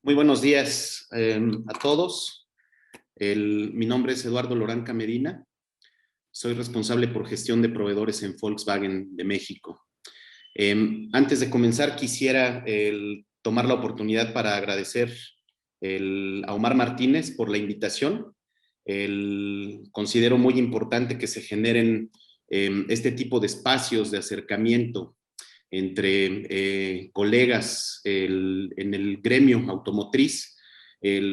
Muy buenos días a todos. Mi nombre es Eduardo Loranca Medina. Soy responsable por gestión de proveedores en Volkswagen de México. Antes de comenzar, quisiera tomar la oportunidad para agradecer a Omar Martínez por la invitación. Considero muy importante que se generen este tipo de espacios de acercamiento entre colegas en el gremio automotriz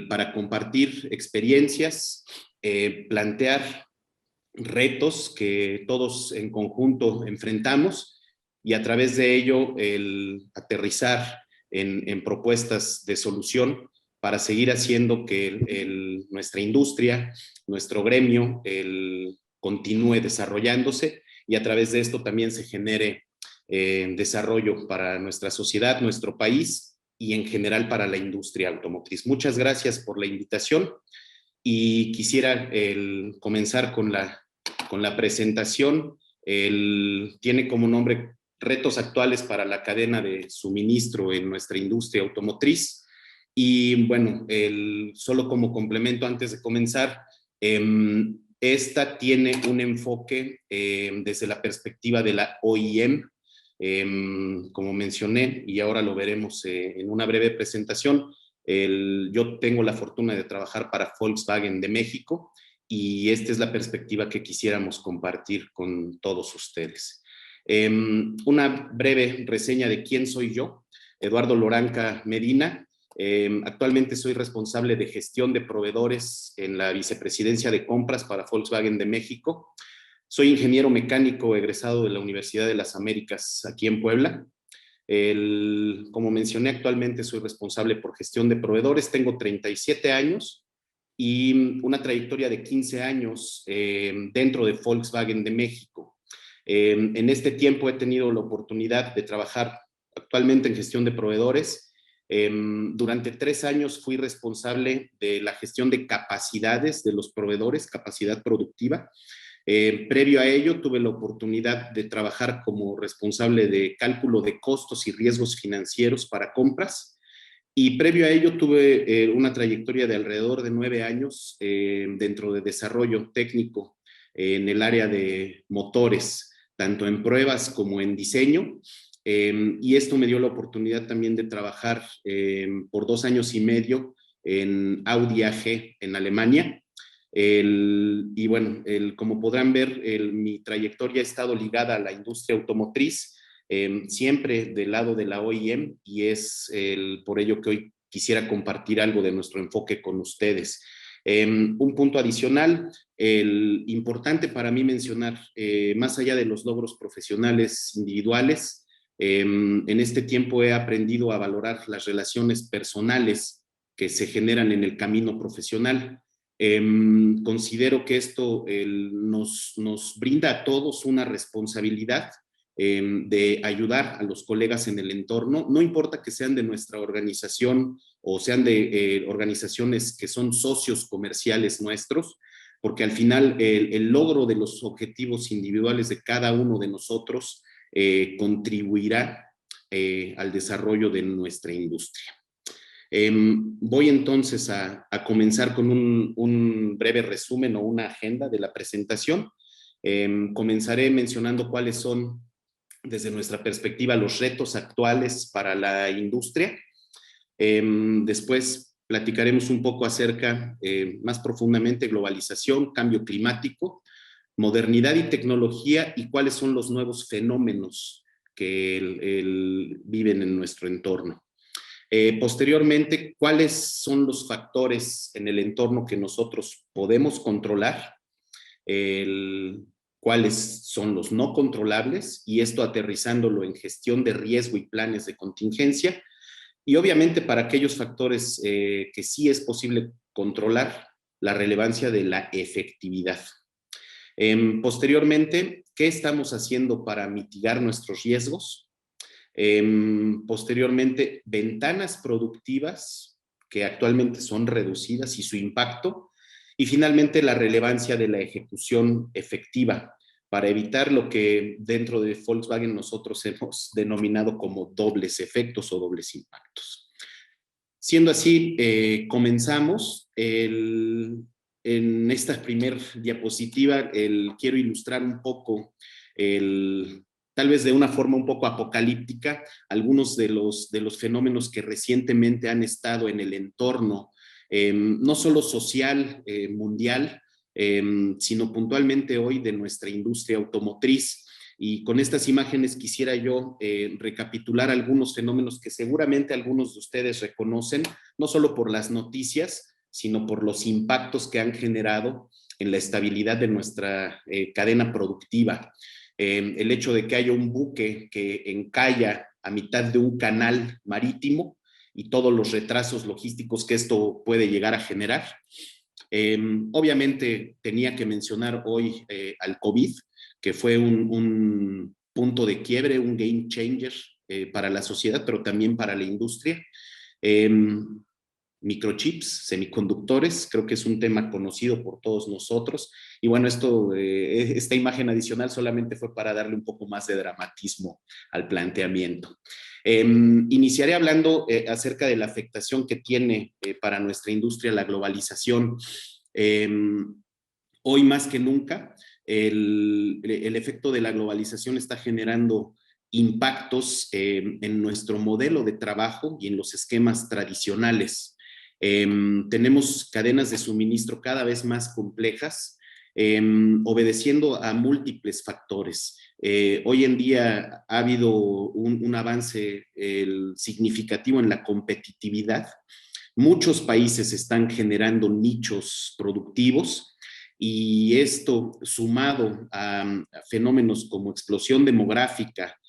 para compartir experiencias, plantear retos que todos en conjunto enfrentamos y a través de ello aterrizar en propuestas de solución para seguir haciendo que nuestra industria, nuestro gremio, continúe desarrollándose y a través de esto también se genere desarrollo para nuestra sociedad, nuestro país y en general para la industria automotriz. Muchas gracias por la invitación y quisiera comenzar con la presentación. Tiene como nombre Retos actuales para la cadena de suministro en nuestra industria automotriz. Y bueno, solo como complemento antes de comenzar, esta tiene un enfoque desde la perspectiva de la OEM, como mencioné, y ahora lo veremos en una breve presentación. Yo tengo la fortuna de trabajar para Volkswagen de México y esta es la perspectiva que quisiéramos compartir con todos ustedes. Una breve reseña de quién soy yo. Eduardo Loranca Medina. Actualmente soy responsable de gestión de proveedores en la vicepresidencia de compras para Volkswagen de México. Soy ingeniero mecánico egresado de la Universidad de las Américas aquí en Puebla. Como mencioné, actualmente soy responsable por gestión de proveedores. Tengo 37 años y una trayectoria de 15 años dentro de Volkswagen de México. En este tiempo he tenido la oportunidad de trabajar actualmente en gestión de proveedores. Durante 3 años fui responsable de la gestión de capacidades de los proveedores, capacidad productiva. Previo a ello, tuve la oportunidad de trabajar como responsable de cálculo de costos y riesgos financieros para compras. Y previo a ello, tuve una trayectoria de alrededor de 9 años dentro de desarrollo técnico en el área de motores, tanto en pruebas como en diseño. Y esto me dio la oportunidad también de trabajar por 2 años y medio en Audi AG en Alemania. Y bueno, como podrán ver, mi trayectoria ha estado ligada a la industria automotriz, siempre del lado de la OEM, y es por ello que hoy quisiera compartir algo de nuestro enfoque con ustedes. Un punto adicional, importante para mí mencionar, más allá de los logros profesionales individuales, en este tiempo he aprendido a valorar las relaciones personales que se generan en el camino profesional. Considero que esto nos brinda a todos una responsabilidad de ayudar a los colegas en el entorno, no importa que sean de nuestra organización o sean de organizaciones que son socios comerciales nuestros, porque al final el logro de los objetivos individuales de cada uno de nosotros contribuirá al desarrollo de nuestra industria. Voy entonces a comenzar con un breve resumen o una agenda de la presentación. Comenzaré mencionando cuáles son, desde nuestra perspectiva, los retos actuales para la industria. Después platicaremos un poco acerca, más profundamente, globalización, cambio climático, modernidad y tecnología y cuáles son los nuevos fenómenos que viven en nuestro entorno. Posteriormente, ¿cuáles son los factores en el entorno que nosotros podemos controlar? ¿Cuáles son los no controlables? Y esto aterrizándolo en gestión de riesgo y planes de contingencia. Y obviamente para aquellos factores que sí es posible controlar, la relevancia de la efectividad. Posteriormente, ¿qué estamos haciendo para mitigar nuestros riesgos? Posteriormente, ventanas productivas que actualmente son reducidas y su impacto. Y finalmente, la relevancia de la ejecución efectiva para evitar lo que dentro de Volkswagen nosotros hemos denominado como dobles efectos o dobles impactos. Siendo así, comenzamos. En esta primer diapositiva quiero ilustrar un poco, tal vez de una forma un poco apocalíptica, algunos de los fenómenos que recientemente han estado en el entorno, no solo social, mundial, sino puntualmente hoy de nuestra industria automotriz. Y con estas imágenes quisiera yo recapitular algunos fenómenos que seguramente algunos de ustedes reconocen, no solo por las noticias, sino por los impactos que han generado en la estabilidad de nuestra cadena productiva. El hecho de que haya un buque que encalla a mitad de un canal marítimo y todos los retrasos logísticos que esto puede llegar a generar. Obviamente tenía que mencionar hoy al COVID, que fue un punto de quiebre, un game changer para la sociedad, pero también para la industria. Microchips, semiconductores, creo que es un tema conocido por todos nosotros. Y bueno, esta imagen adicional solamente fue para darle un poco más de dramatismo al planteamiento. Iniciaré hablando acerca de la afectación que tiene para nuestra industria la globalización. Hoy más que nunca, el efecto de la globalización está generando impactos en nuestro modelo de trabajo y en los esquemas tradicionales. Tenemos cadenas de suministro cada vez más complejas, obedeciendo a múltiples factores. Hoy en día ha habido un avance significativo en la competitividad. Muchos países están generando nichos productivos y esto sumado a fenómenos como explosión demográfica,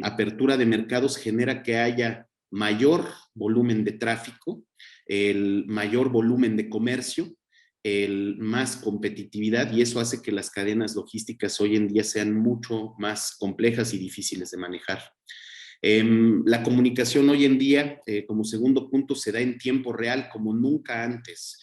apertura de mercados, genera que haya mayor volumen de tráfico, el mayor volumen de comercio, el más competitividad, y eso hace que las cadenas logísticas hoy en día sean mucho más complejas y difíciles de manejar. La comunicación hoy en día, como segundo punto, se da en tiempo real como nunca antes.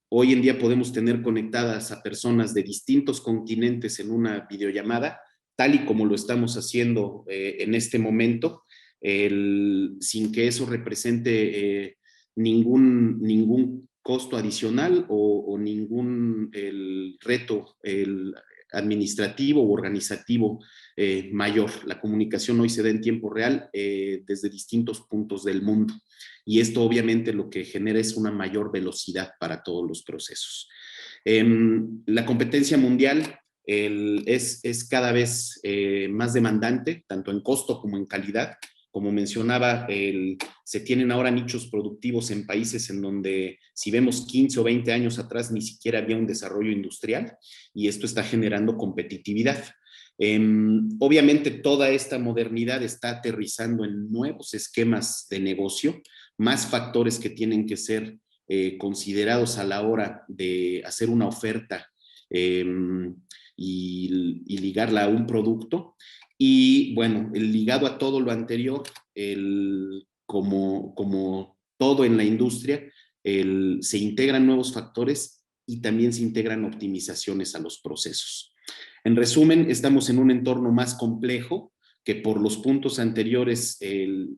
Hoy en día podemos tener conectadas a personas de distintos continentes en una videollamada, tal y como lo estamos haciendo en este momento, sin que eso represente ningún costo adicional o ningún reto administrativo o organizativo mayor. La comunicación hoy se da en tiempo real desde distintos puntos del mundo y esto obviamente lo que genera es una mayor velocidad para todos los procesos. La competencia mundial es cada vez más demandante, tanto en costo como en calidad. Como mencionaba, se tienen ahora nichos productivos en países en donde, si vemos 15 o 20 años atrás, ni siquiera había un desarrollo industrial y esto está generando competitividad. Obviamente toda esta modernidad está aterrizando en nuevos esquemas de negocio, más factores que tienen que ser considerados a la hora de hacer una oferta y ligarla a un producto. Y bueno, ligado a todo lo anterior, como todo en la industria, se integran nuevos factores y también se integran optimizaciones a los procesos. En resumen, estamos en un entorno más complejo que por los puntos anteriores,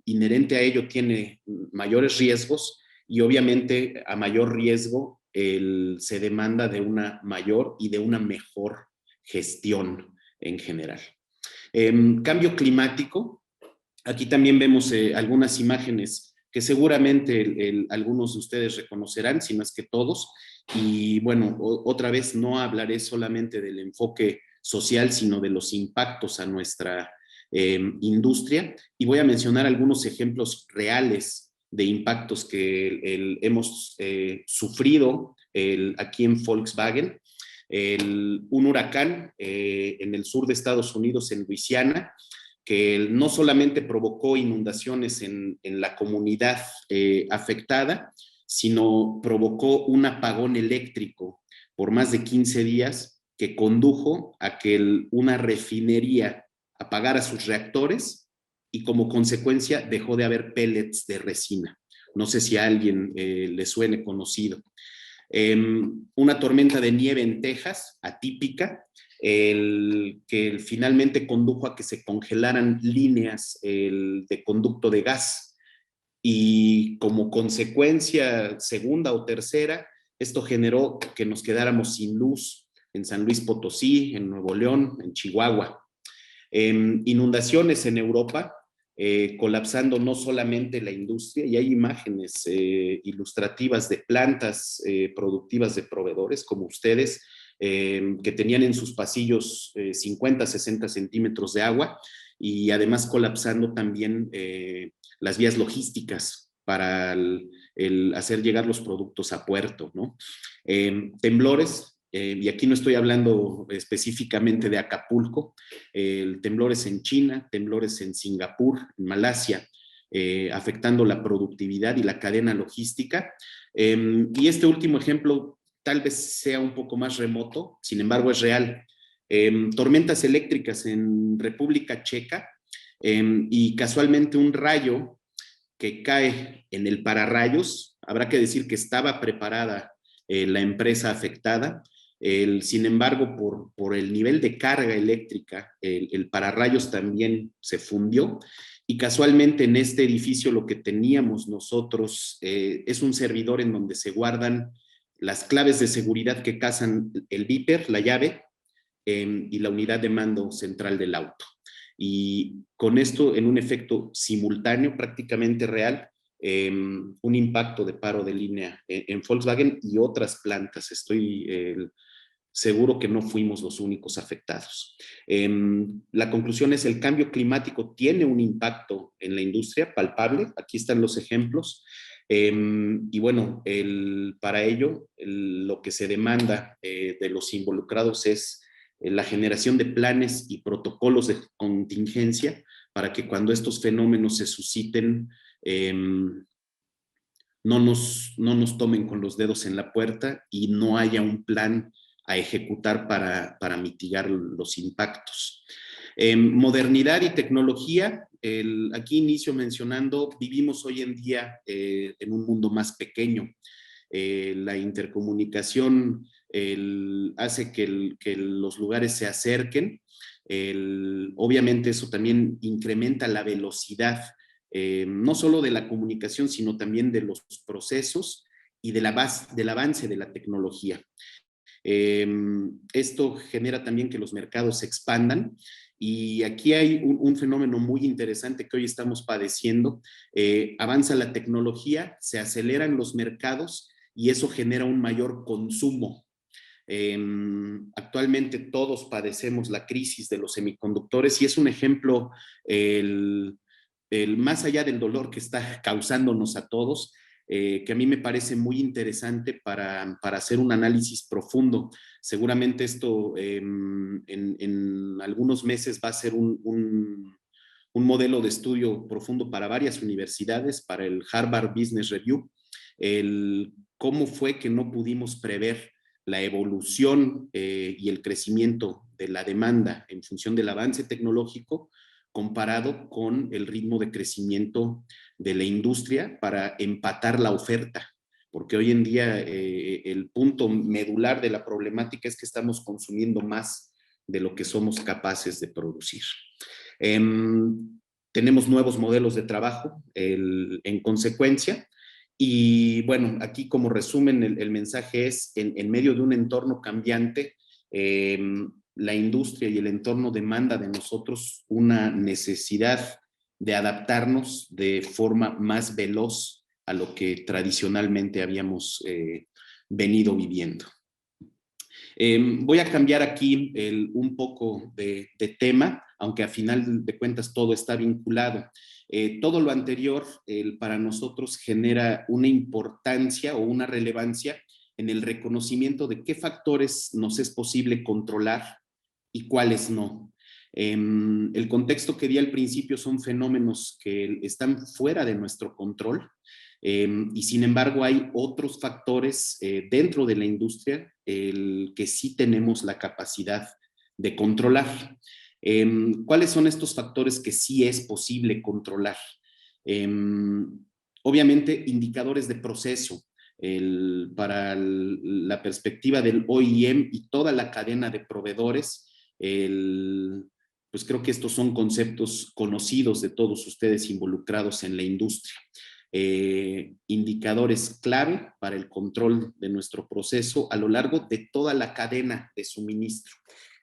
inherente a ello tiene mayores riesgos y obviamente a mayor riesgo se demanda de una mayor y de una mejor gestión en general. Cambio climático. Aquí también vemos algunas imágenes que seguramente algunos de ustedes reconocerán, si no es que todos. Y bueno, otra vez no hablaré solamente del enfoque social, sino de los impactos a nuestra industria. Y voy a mencionar algunos ejemplos reales de impactos que hemos sufrido aquí en Volkswagen. Un huracán en el sur de Estados Unidos, en Luisiana, que no solamente provocó inundaciones en la comunidad afectada, sino provocó un apagón eléctrico por más de 15 días que condujo a que una refinería apagara sus reactores y como consecuencia dejó de haber pellets de resina. No sé si a alguien le suene conocido. Una tormenta de nieve en Texas, atípica, que finalmente condujo a que se congelaran líneas de conducto de gas. y como consecuencia segunda o tercera, esto generó que nos quedáramos sin luz en San Luis Potosí, en Nuevo León, en Chihuahua. Inundaciones en Europa, colapsando no solamente la industria, y hay imágenes ilustrativas de plantas productivas de proveedores como ustedes, que tenían en sus pasillos 50, 60 centímetros de agua, y además colapsando también las vías logísticas para el hacer llegar los productos a puerto, ¿no? Temblores, y aquí no estoy hablando específicamente de Acapulco, temblores en China, temblores en Singapur, en Malasia, afectando la productividad y la cadena logística. Y este último ejemplo tal vez sea un poco más remoto, sin embargo es real. Tormentas eléctricas en República Checa, y casualmente un rayo que cae en el pararrayos, habrá que decir que estaba preparada la empresa afectada. Sin embargo, por el nivel de carga eléctrica, el pararrayos también se fundió, y casualmente en este edificio lo que teníamos nosotros es un servidor en donde se guardan las claves de seguridad que casan el beeper, la llave, y la unidad de mando central del auto. Y con esto, en un efecto simultáneo, prácticamente real, un impacto de paro de línea en Volkswagen y otras plantas. Estoy seguro que no fuimos los únicos afectados. La conclusión es: el cambio climático tiene un impacto en la industria palpable. Aquí están los ejemplos. Y bueno, para ello, lo que se demanda de los involucrados es la generación de planes y protocolos de contingencia para que cuando estos fenómenos se susciten, no nos tomen con los dedos en la puerta y no haya un plan a ejecutar para mitigar los impactos. Modernidad y tecnología, aquí inicio mencionando, vivimos hoy en día en un mundo más pequeño. La intercomunicación hace que los lugares se acerquen. Obviamente eso también incrementa la velocidad, no solo de la comunicación, sino también de los procesos y del avance de la tecnología. Esto genera también que los mercados se expandan, y aquí hay un fenómeno muy interesante que hoy estamos padeciendo. Avanza la tecnología, se aceleran los mercados y eso genera un mayor consumo. Actualmente todos padecemos la crisis de los semiconductores, y es un ejemplo, más allá del dolor que está causándonos a todos, que a mí me parece muy interesante para hacer un análisis profundo. Seguramente esto en algunos meses va a ser un modelo de estudio profundo para varias universidades, para el Harvard Business Review, cómo fue que no pudimos prever la evolución y el crecimiento de la demanda en función del avance tecnológico comparado con el ritmo de crecimiento de la industria para empatar la oferta. Porque hoy en día el punto medular de la problemática es que estamos consumiendo más de lo que somos capaces de producir. Tenemos nuevos modelos de trabajo en consecuencia. Y bueno, aquí como resumen, el mensaje es: en medio de un entorno cambiante, la industria y el entorno demanda de nosotros una necesidad de adaptarnos de forma más veloz a lo que tradicionalmente habíamos venido viviendo. Voy a cambiar aquí un poco de tema, aunque a final de cuentas todo está vinculado. Todo lo anterior para nosotros genera una importancia o una relevancia en el reconocimiento de qué factores nos es posible controlar y cuáles no. El contexto que di al principio son fenómenos que están fuera de nuestro control, y sin embargo hay otros factores dentro de la industria que sí tenemos la capacidad de controlar. ¿Cuáles son estos factores que sí es posible controlar? Obviamente, indicadores de proceso. Para la perspectiva del OEM y toda la cadena de proveedores, pues creo que estos son conceptos conocidos de todos ustedes involucrados en la industria. indicadores clave para el control de nuestro proceso a lo largo de toda la cadena de suministro.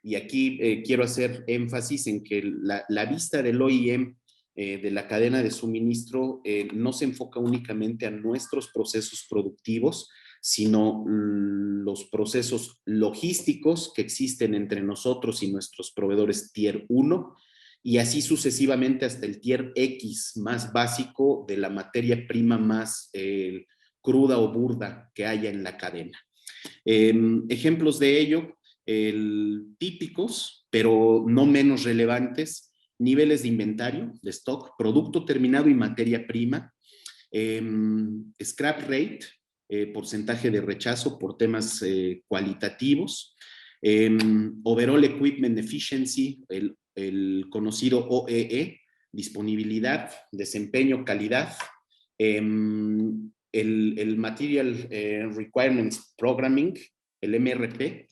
Y aquí quiero hacer énfasis en que la vista del OIM de la cadena de suministro no se enfoca únicamente a nuestros procesos productivos, sino los procesos logísticos que existen entre nosotros y nuestros proveedores Tier 1, y así sucesivamente hasta el Tier X más básico de la materia prima más cruda o burda que haya en la cadena. Ejemplos de ello, típicos, pero no menos relevantes: niveles de inventario, de stock, producto terminado y materia prima, scrap rate, porcentaje de rechazo por temas cualitativos, overall equipment efficiency, el conocido OEE, disponibilidad, desempeño, calidad, el Material Requirements Programming, el MRP.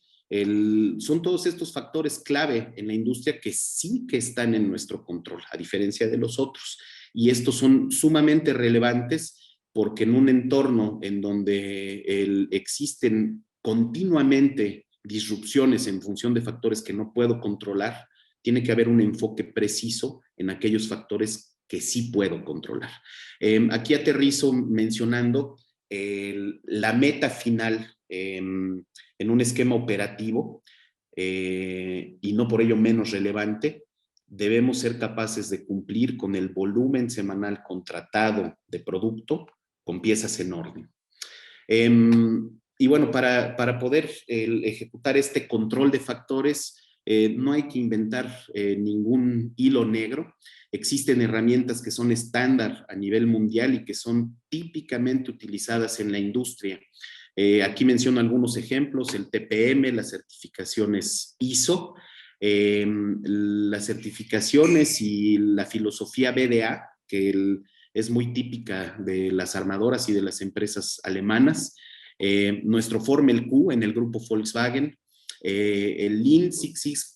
Son todos estos factores clave en la industria que sí que están en nuestro control, a diferencia de los otros. Y estos son sumamente relevantes porque en un entorno en donde existen continuamente disrupciones en función de factores que no puedo controlar, tiene que haber un enfoque preciso en aquellos factores que sí puedo controlar. Aquí aterrizo mencionando la meta final en un esquema operativo, y no por ello menos relevante. Debemos ser capaces de cumplir con el volumen semanal contratado de producto con piezas en orden. Y bueno, para poder ejecutar este control de factores, no hay que inventar ningún hilo negro. Existen herramientas que son estándar a nivel mundial y que son típicamente utilizadas en la industria. Aquí menciono algunos ejemplos: el TPM, las certificaciones ISO, las certificaciones y la filosofía BDA, que es muy típica de las armadoras y de las empresas alemanas, nuestro Formel Q en el grupo Volkswagen, el Lean Six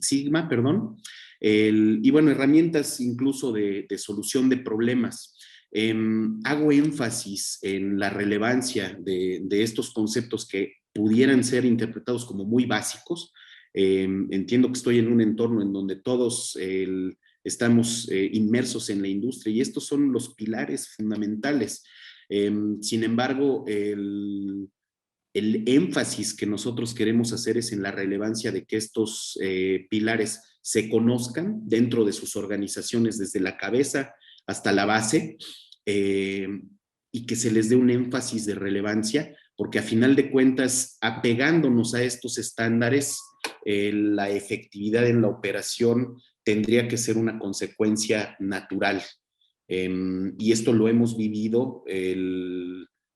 Sigma, perdón, y bueno, herramientas incluso de solución de problemas. Hago énfasis en la relevancia de estos conceptos que pudieran ser interpretados como muy básicos. Entiendo que estoy en un entorno en donde todos estamos inmersos en la industria y estos son los pilares fundamentales. Sin embargo, el énfasis que nosotros queremos hacer es en la relevancia de que estos pilares se conozcan dentro de sus organizaciones, desde la cabeza hasta la base, y que se les dé un énfasis de relevancia, porque a final de cuentas, apegándonos a estos estándares, la efectividad en la operación tendría que ser una consecuencia natural. Y esto lo hemos vivido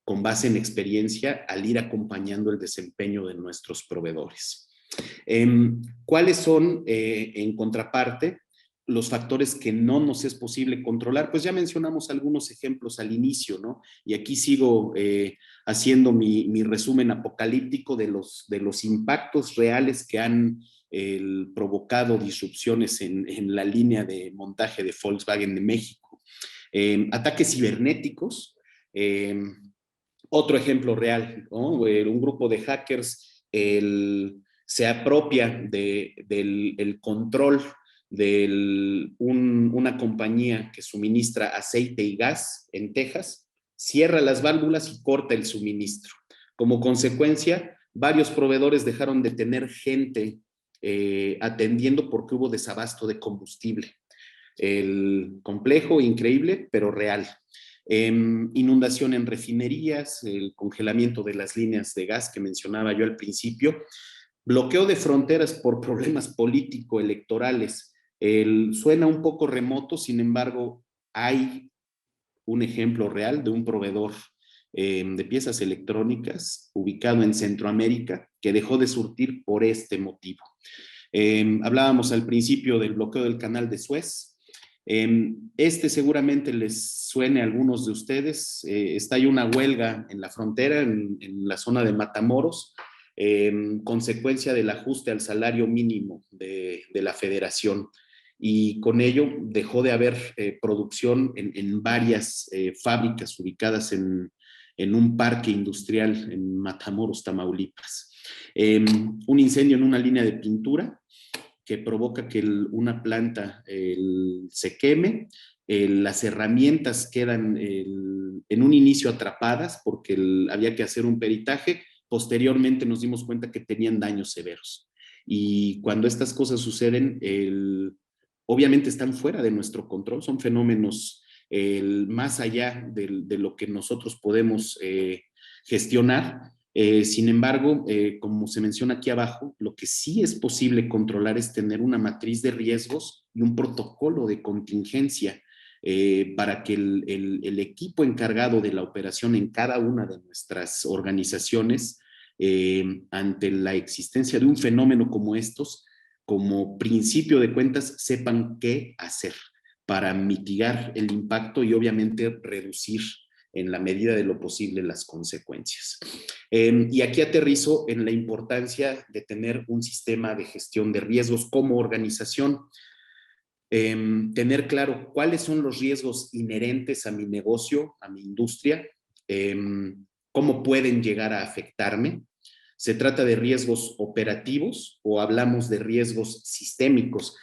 con base en experiencia al ir acompañando el desempeño de nuestros proveedores. ¿Cuáles son, en contraparte, los factores que no nos es posible controlar? Pues ya mencionamos algunos ejemplos al inicio, ¿no? Y aquí sigo haciendo mi resumen apocalíptico de los impactos reales que han provocado disrupciones en la línea de montaje de Volkswagen de México. Ataques cibernéticos, otro ejemplo real, ¿no? Un grupo de hackers se apropia del control de una compañía que suministra aceite y gas en Texas, cierra las válvulas y corta el suministro. Como consecuencia, varios proveedores dejaron de tener gente atendiendo porque hubo desabasto de combustible. Complejo, increíble, pero real. Inundación en refinerías, el congelamiento de las líneas de gas que mencionaba yo al principio, bloqueo de fronteras por problemas político-electorales. Suena un poco remoto, sin embargo, hay un ejemplo real de un proveedor de piezas electrónicas ubicado en Centroamérica que dejó de surtir por este motivo. Hablábamos al principio del bloqueo del canal de Suez. Seguramente les suene a algunos de ustedes. Está ahí una huelga en la frontera, en la zona de Matamoros, consecuencia del ajuste al salario mínimo de la federación. y con ello dejó de haber producción en varias fábricas ubicadas en un parque industrial en Matamoros, Tamaulipas. Un incendio en una línea de pintura que provoca que una planta se queme, las herramientas quedan en un inicio atrapadas porque había que hacer un peritaje, posteriormente nos dimos cuenta que tenían daños severos. Y cuando estas cosas suceden, obviamente están fuera de nuestro control, son fenómenos más allá de lo que nosotros podemos gestionar. Sin embargo, como se menciona aquí abajo, lo que sí es posible controlar es tener una matriz de riesgos y un protocolo de contingencia para que el equipo encargado de la operación en cada una de nuestras organizaciones, ante la existencia de un fenómeno como estos, como principio de cuentas, sepan qué hacer para mitigar el impacto y obviamente reducir en la medida de lo posible las consecuencias. Y aquí aterrizo en la importancia de tener un sistema de gestión de riesgos como organización, tener claro cuáles son los riesgos inherentes a mi negocio, a mi industria, cómo pueden llegar a afectarme. ¿Se trata de riesgos operativos o hablamos de riesgos sistémicos?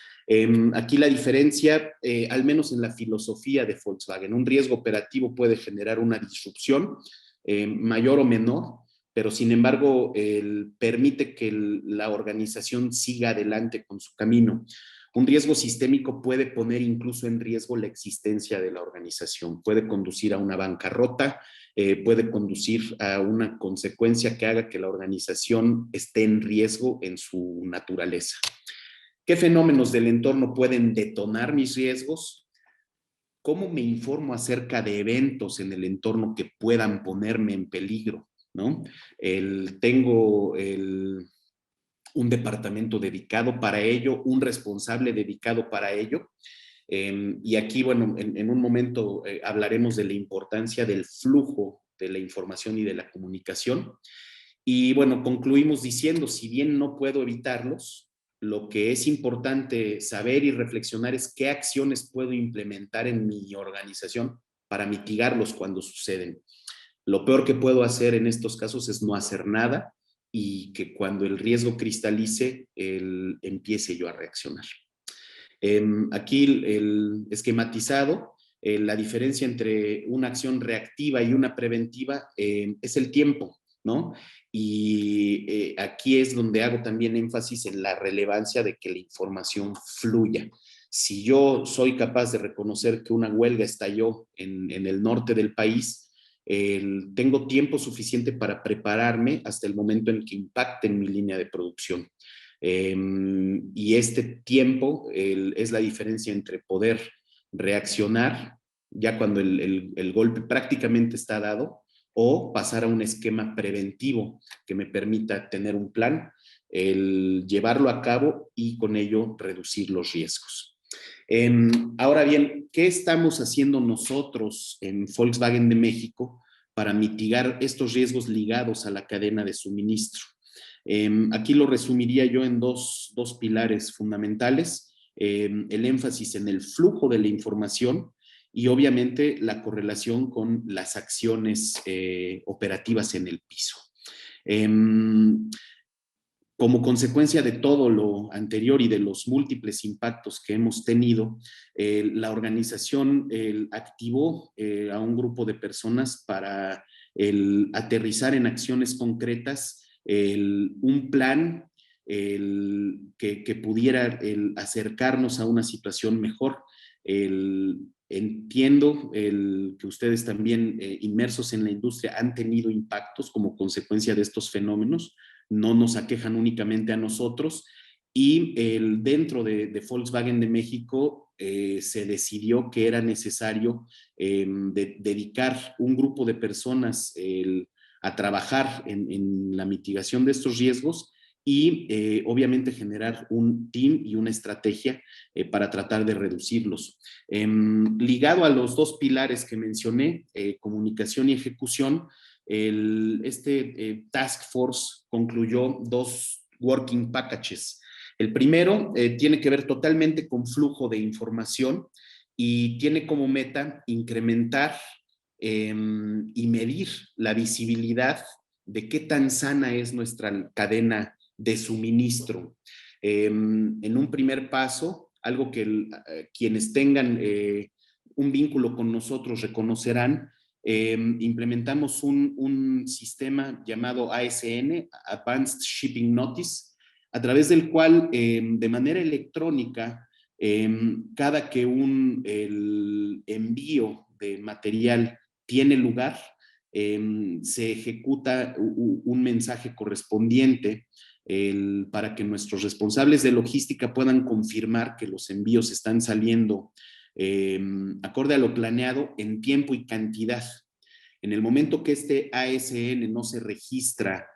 Aquí la diferencia, al menos en la filosofía de Volkswagen, un riesgo operativo puede generar una disrupción mayor o menor, pero sin embargo permite que la organización siga adelante con su camino. Un riesgo sistémico puede poner incluso en riesgo la existencia de la organización, puede conducir a una bancarrota, puede conducir a una consecuencia que haga que la organización esté en riesgo en su naturaleza. ¿Qué fenómenos del entorno pueden detonar mis riesgos? ¿Cómo me informo acerca de eventos en el entorno que puedan ponerme en peligro? ¿No? Tengo un departamento dedicado para ello, un responsable dedicado para ello. Y aquí, bueno, en un momento hablaremos de la importancia del flujo de la información y de la comunicación. Y bueno, concluimos diciendo, si bien no puedo evitarlos, lo que es importante saber y reflexionar es qué acciones puedo implementar en mi organización para mitigarlos cuando suceden. Lo peor que puedo hacer en estos casos es no hacer nada y que cuando el riesgo cristalice, empiece yo a reaccionar. Aquí el esquematizado, la diferencia entre una acción reactiva y una preventiva es el tiempo, ¿no? Y aquí es donde hago también énfasis en la relevancia de que la información fluya. Si yo soy capaz de reconocer que una huelga estalló en el norte del país, tengo tiempo suficiente para prepararme hasta el momento en que impacte en mi línea de producción. Y este tiempo es la diferencia entre poder reaccionar ya cuando el golpe prácticamente está dado o pasar a un esquema preventivo que me permita tener un plan, llevarlo a cabo y con ello reducir los riesgos. Ahora bien, ¿qué estamos haciendo nosotros en Volkswagen de México para mitigar estos riesgos ligados a la cadena de suministro? Aquí lo resumiría yo en dos pilares fundamentales, el énfasis en el flujo de la información y obviamente la correlación con las acciones operativas en el piso. Como consecuencia de todo lo anterior y de los múltiples impactos que hemos tenido, la organización activó a un grupo de personas para aterrizar en acciones concretas un plan que pudiera acercarnos a una situación mejor. Entiendo que ustedes también inmersos en la industria han tenido impactos como consecuencia de estos fenómenos, no nos aquejan únicamente a nosotros y dentro de Volkswagen de México se decidió que era necesario dedicar un grupo de personas a trabajar en la mitigación de estos riesgos y obviamente generar un team y una estrategia para tratar de reducirlos. Ligado a los dos pilares que mencioné, comunicación y ejecución, este Task Force concluyó dos working packages. El primero tiene que ver totalmente con flujo de información y tiene como meta incrementar y medir la visibilidad de qué tan sana es nuestra cadena de suministro. En un primer paso, algo que quienes tengan un vínculo con nosotros reconocerán, implementamos un sistema llamado ASN, Advanced Shipping Notice, a través del cual de manera electrónica, cada que el envío de material tiene lugar, se ejecuta un mensaje correspondiente para que nuestros responsables de logística puedan confirmar que los envíos están saliendo acorde a lo planeado en tiempo y cantidad. En el momento que este ASN no se registra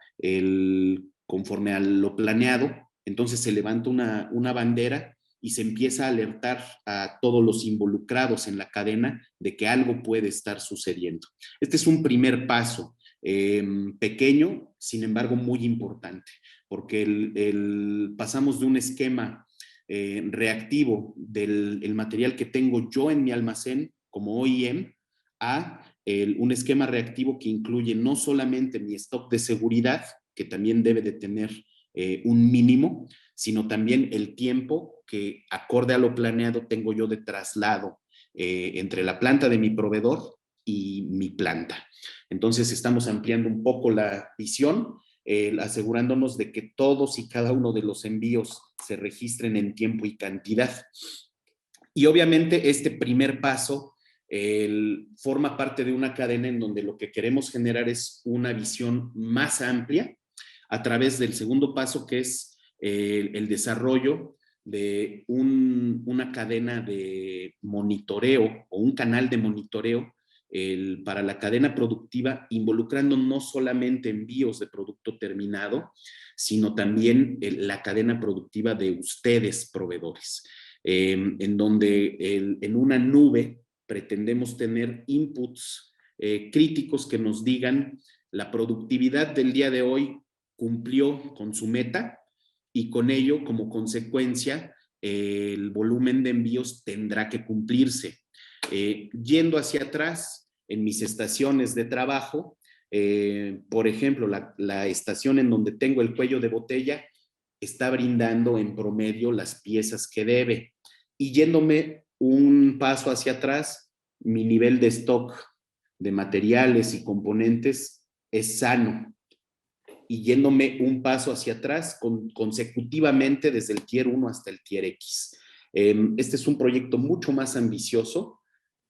conforme a lo planeado, entonces se levanta una bandera y se empieza a alertar a todos los involucrados en la cadena de que algo puede estar sucediendo. Este es un primer paso, pequeño, sin embargo muy importante, porque pasamos de un esquema reactivo del material que tengo yo en mi almacén como OEM a un esquema reactivo que incluye no solamente mi stock de seguridad, que también debe de tener un mínimo, sino también el tiempo que, acorde a lo planeado, tengo yo de traslado entre la planta de mi proveedor y mi planta. Entonces estamos ampliando un poco la visión, asegurándonos de que todos y cada uno de los envíos se registren en tiempo y cantidad. Y obviamente este primer paso forma parte de una cadena en donde lo que queremos generar es una visión más amplia a través del segundo paso, que es el desarrollo de una cadena de monitoreo o un canal de monitoreo para la cadena productiva, involucrando no solamente envíos de producto terminado, sino también la cadena productiva de ustedes, proveedores, en donde en una nube pretendemos tener inputs críticos que nos digan la productividad del día de hoy cumplió con su meta y con ello, como consecuencia, el volumen de envíos tendrá que cumplirse. Yendo hacia atrás, en mis estaciones de trabajo, por ejemplo, la estación en donde tengo el cuello de botella está brindando en promedio las piezas que debe. Y yéndome un paso hacia atrás, mi nivel de stock de materiales y componentes es sano. Y yéndome un paso hacia atrás consecutivamente desde el Tier 1 hasta el Tier X. Este es un proyecto mucho más ambicioso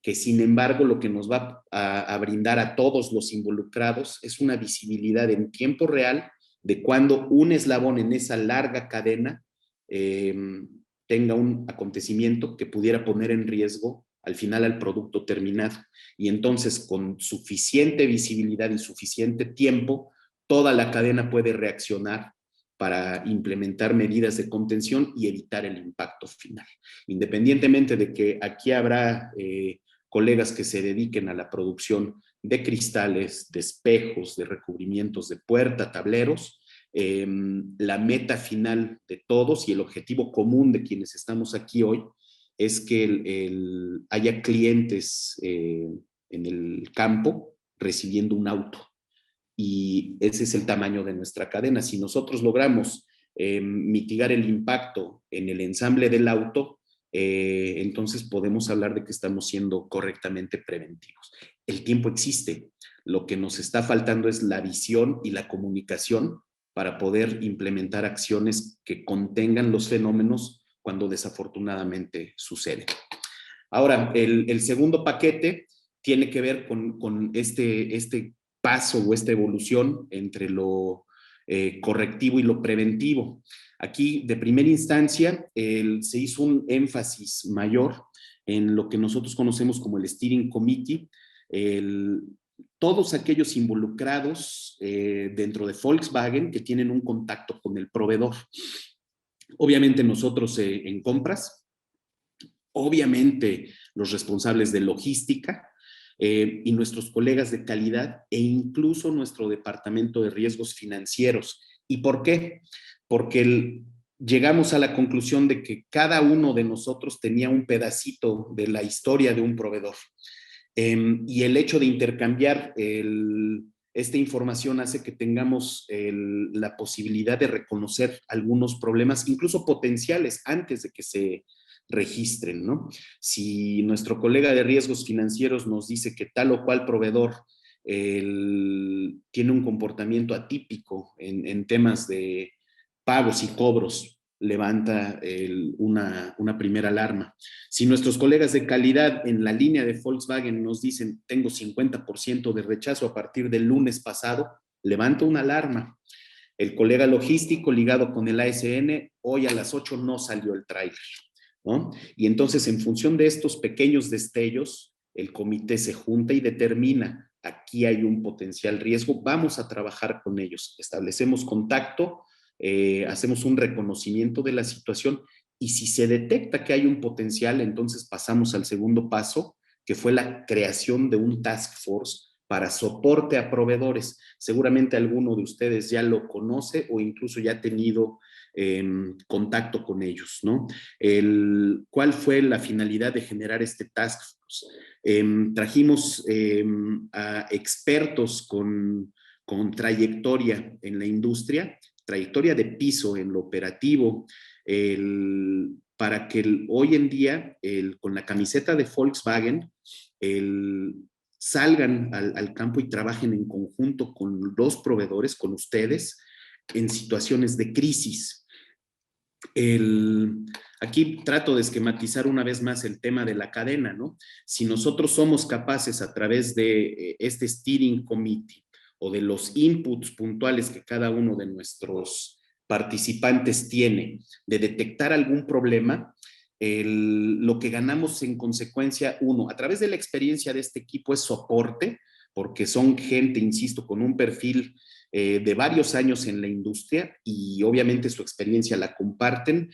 que, sin embargo, lo que nos va a brindar a todos los involucrados es una visibilidad en tiempo real de cuando un eslabón en esa larga cadena tenga un acontecimiento que pudiera poner en riesgo al final al producto terminado. Y entonces, con suficiente visibilidad y suficiente tiempo, toda la cadena puede reaccionar para implementar medidas de contención y evitar el impacto final. Independientemente de que aquí habrá colegas que se dediquen a la producción de cristales, de espejos, de recubrimientos de puerta, tableros, la meta final de todos y el objetivo común de quienes estamos aquí hoy es que haya clientes en el campo recibiendo un auto. Y ese es el tamaño de nuestra cadena. Si nosotros logramos mitigar el impacto en el ensamble del auto, entonces podemos hablar de que estamos siendo correctamente preventivos. El tiempo existe. Lo que nos está faltando es la visión y la comunicación para poder implementar acciones que contengan los fenómenos cuando desafortunadamente suceden. Ahora, el segundo paquete tiene que ver con este paso o esta evolución entre lo correctivo y lo preventivo. Aquí, de primera instancia, se hizo un énfasis mayor en lo que nosotros conocemos como el Steering Committee, todos aquellos involucrados dentro de Volkswagen que tienen un contacto con el proveedor. Obviamente nosotros en compras, obviamente los responsables de logística, y nuestros colegas de calidad e incluso nuestro departamento de riesgos financieros. ¿Y por qué? Porque llegamos a la conclusión de que cada uno de nosotros tenía un pedacito de la historia de un proveedor. Y el hecho de intercambiar esta información hace que tengamos la posibilidad de reconocer algunos problemas, incluso potenciales, antes de que se registren, ¿no? Si nuestro colega de riesgos financieros nos dice que tal o cual proveedor tiene un comportamiento atípico en temas de pagos y cobros, levanta una primera alarma. Si nuestros colegas de calidad en la línea de Volkswagen nos dicen tengo 50% de rechazo a partir del lunes pasado, levanta una alarma. El colega logístico ligado con el ASN, hoy a las 8 no salió el tráiler, ¿no? Y entonces, en función de estos pequeños destellos, el comité se junta y determina, aquí hay un potencial riesgo, vamos a trabajar con ellos, establecemos contacto, hacemos un reconocimiento de la situación y si se detecta que hay un potencial, entonces pasamos al segundo paso, que fue la creación de un task force para soporte a proveedores. Seguramente alguno de ustedes ya lo conoce o incluso ya ha tenido contacto con ellos, ¿no? ¿Cuál fue la finalidad de generar este task force? Trajimos a expertos con trayectoria en la industria, trayectoria de piso en lo operativo, para que hoy en día, con la camiseta de Volkswagen, salgan al campo y trabajen en conjunto con los proveedores, con ustedes, en situaciones de crisis. Aquí trato de esquematizar una vez más el tema de la cadena, ¿no? Si nosotros somos capaces a través de este steering committee o de los inputs puntuales que cada uno de nuestros participantes tiene de detectar algún problema, lo que ganamos en consecuencia, uno, a través de la experiencia de este equipo es soporte, porque son gente, insisto, con un perfil de varios años en la industria y obviamente su experiencia la comparten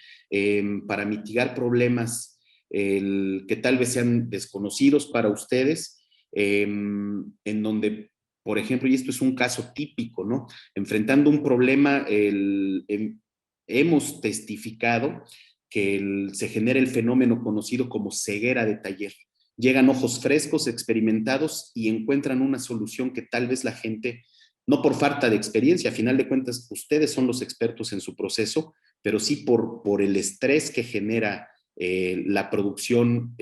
para mitigar problemas que tal vez sean desconocidos para ustedes, en donde, por ejemplo, y esto es un caso típico, ¿no? Enfrentando un problema, hemos testificado que se genera el fenómeno conocido como ceguera de taller. Llegan ojos frescos, experimentados y encuentran una solución que tal vez la gente, no por falta de experiencia, a final de cuentas ustedes son los expertos en su proceso, pero sí por el estrés que genera la producción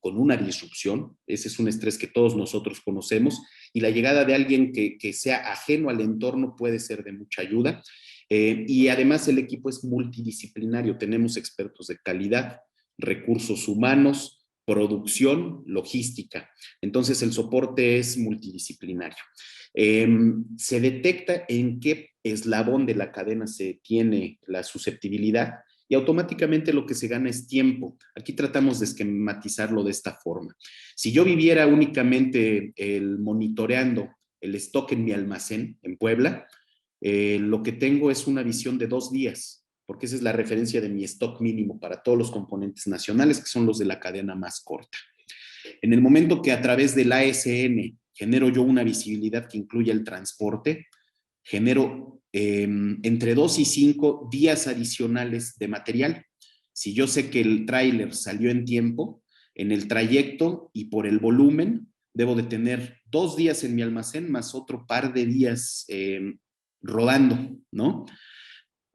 con una disrupción. Ese es un estrés que todos nosotros conocemos y la llegada de alguien que sea ajeno al entorno puede ser de mucha ayuda. Y además el equipo es multidisciplinario, tenemos expertos de calidad, recursos humanos, producción, logística. Entonces el soporte es multidisciplinario. Se detecta en qué eslabón de la cadena se tiene la susceptibilidad y automáticamente lo que se gana es tiempo. Aquí tratamos de esquematizarlo de esta forma. Si yo viviera únicamente monitoreando el stock en mi almacén en Puebla, lo que tengo es una visión de 2 días, porque esa es la referencia de mi stock mínimo para todos los componentes nacionales, que son los de la cadena más corta. En el momento que a través del ASN genero yo una visibilidad que incluya el transporte, genero entre 2 y 5 días adicionales de material. Si yo sé que el tráiler salió en tiempo, en el trayecto y por el volumen, debo de tener 2 días en mi almacén más otro par de días rodando, ¿no?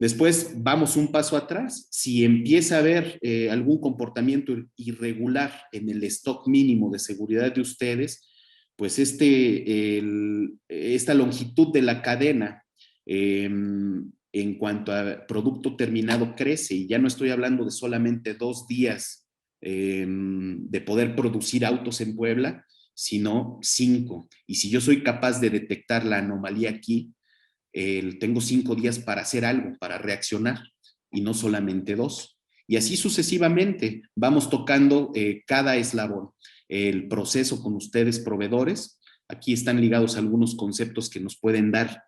Después vamos un paso atrás. Si empieza a haber algún comportamiento irregular en el stock mínimo de seguridad de ustedes, pues esta longitud de la cadena en cuanto a producto terminado crece y ya no estoy hablando de solamente 2 días de poder producir autos en Puebla, sino 5. Y si yo soy capaz de detectar la anomalía aquí, tengo 5 días para hacer algo, para reaccionar, y no solamente 2. Y así sucesivamente vamos tocando cada eslabón. El proceso con ustedes, proveedores, aquí están ligados algunos conceptos que nos pueden dar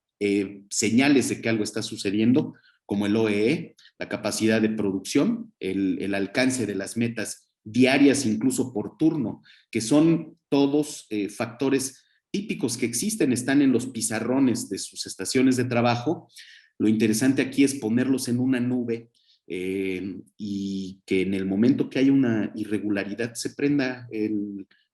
señales de que algo está sucediendo, como el OEE, la capacidad de producción, el alcance de las metas diarias, incluso por turno, que son todos factores típicos que existen, están en los pizarrones de sus estaciones de trabajo. Lo interesante aquí es ponerlos en una nube y que en el momento que hay una irregularidad se prenda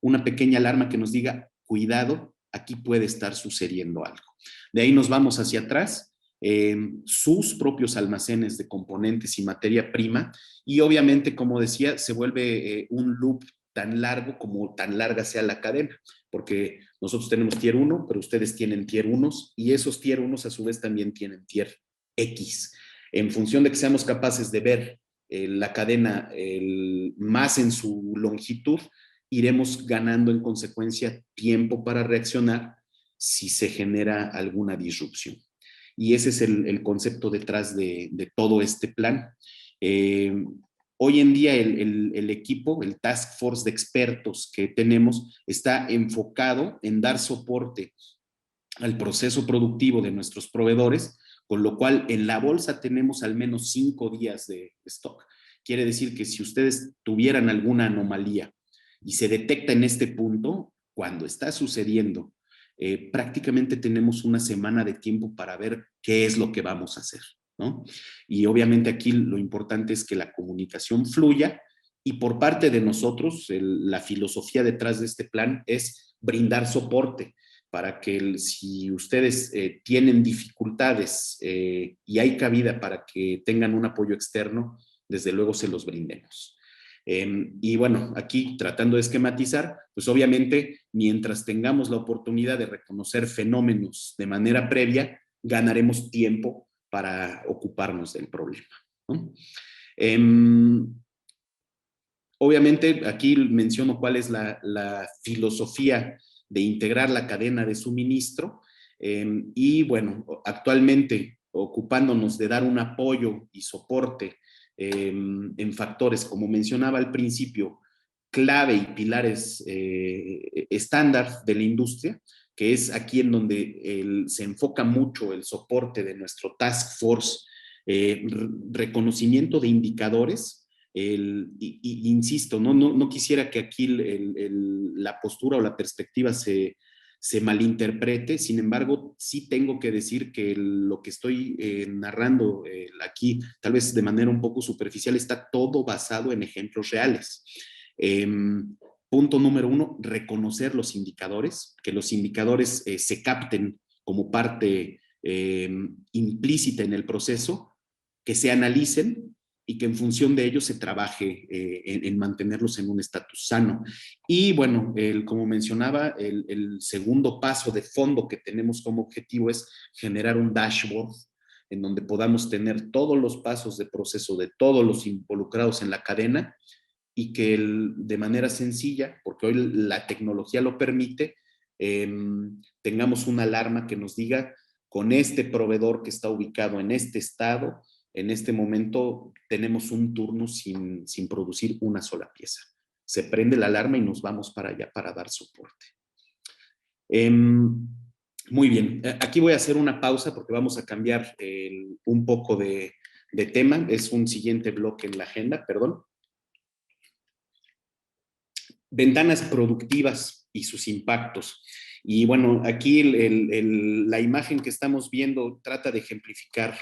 una pequeña alarma que nos diga, cuidado, aquí puede estar sucediendo algo. De ahí nos vamos hacia atrás, sus propios almacenes de componentes y materia prima, y obviamente, como decía, se vuelve un loop tan largo como tan larga sea la cadena, porque nosotros tenemos tier 1, pero ustedes tienen tier 1 y esos tier 1 a su vez también tienen tier X. En función de que seamos capaces de ver la cadena más en su longitud, iremos ganando en consecuencia tiempo para reaccionar si se genera alguna disrupción. Y ese es el concepto detrás de todo este plan. Hoy en día el equipo, el task force de expertos que tenemos, está enfocado en dar soporte al proceso productivo de nuestros proveedores, con lo cual en la bolsa tenemos al menos 5 días de stock. Quiere decir que si ustedes tuvieran alguna anomalía y se detecta en este punto, cuando está sucediendo, prácticamente tenemos una semana de tiempo para ver qué es lo que vamos a hacer, ¿no? Y obviamente aquí lo importante es que la comunicación fluya y por parte de nosotros, la filosofía detrás de este plan es brindar soporte para que si ustedes tienen dificultades y hay cabida para que tengan un apoyo externo, desde luego se los brindemos. Y bueno, aquí tratando de esquematizar, pues obviamente mientras tengamos la oportunidad de reconocer fenómenos de manera previa, ganaremos tiempo para ocuparnos del problema, ¿no? Obviamente aquí menciono cuál es la filosofía de integrar la cadena de suministro y bueno, actualmente ocupándonos de dar un apoyo y soporte en factores, como mencionaba al principio, clave y pilares estándar de la industria, que es aquí en donde se enfoca mucho el soporte de nuestro task force, reconocimiento de indicadores. Insisto, no quisiera que aquí la postura o la perspectiva se malinterprete, sin embargo, sí tengo que decir que lo que estoy narrando aquí, tal vez de manera un poco superficial, está todo basado en ejemplos reales. Punto número 1, reconocer los indicadores, que los indicadores se capten como parte implícita en el proceso, que se analicen y que en función de ello se trabaje en mantenerlos en un estatus sano. Y bueno, como mencionaba, el segundo paso de fondo que tenemos como objetivo es generar un dashboard en donde podamos tener todos los pasos de proceso de todos los involucrados en la cadena y que de manera sencilla, porque hoy la tecnología lo permite, tengamos una alarma que nos diga con este proveedor que está ubicado en este estado, en este momento tenemos un turno sin producir una sola pieza. Se prende la alarma y nos vamos para allá para dar soporte. Muy bien, aquí voy a hacer una pausa porque vamos a cambiar un poco de tema. Es un siguiente bloque en la agenda, perdón. Ventanas productivas y sus impactos. Y bueno, aquí la imagen que estamos viendo trata de ejemplificar.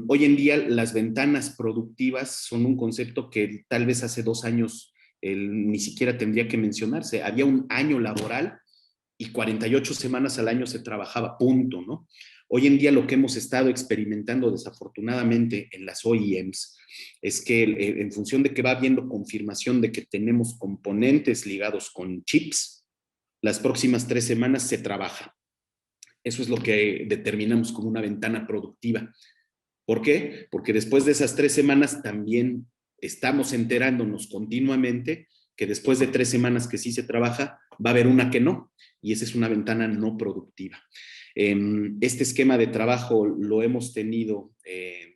Hoy en día las ventanas productivas son un concepto que tal vez hace 2 años ni siquiera tendría que mencionarse. Había un año laboral y 48 semanas al año se trabajaba, punto, ¿no? Hoy en día lo que hemos estado experimentando desafortunadamente en las OEMs es que en función de que va habiendo confirmación de que tenemos componentes ligados con chips, las próximas 3 semanas se trabaja. Eso es lo que determinamos como una ventana productiva. ¿Por qué? Porque después de esas 3 semanas también estamos enterándonos continuamente que después de 3 semanas que sí se trabaja, va a haber una que no, y esa es una ventana no productiva. Este esquema de trabajo lo hemos tenido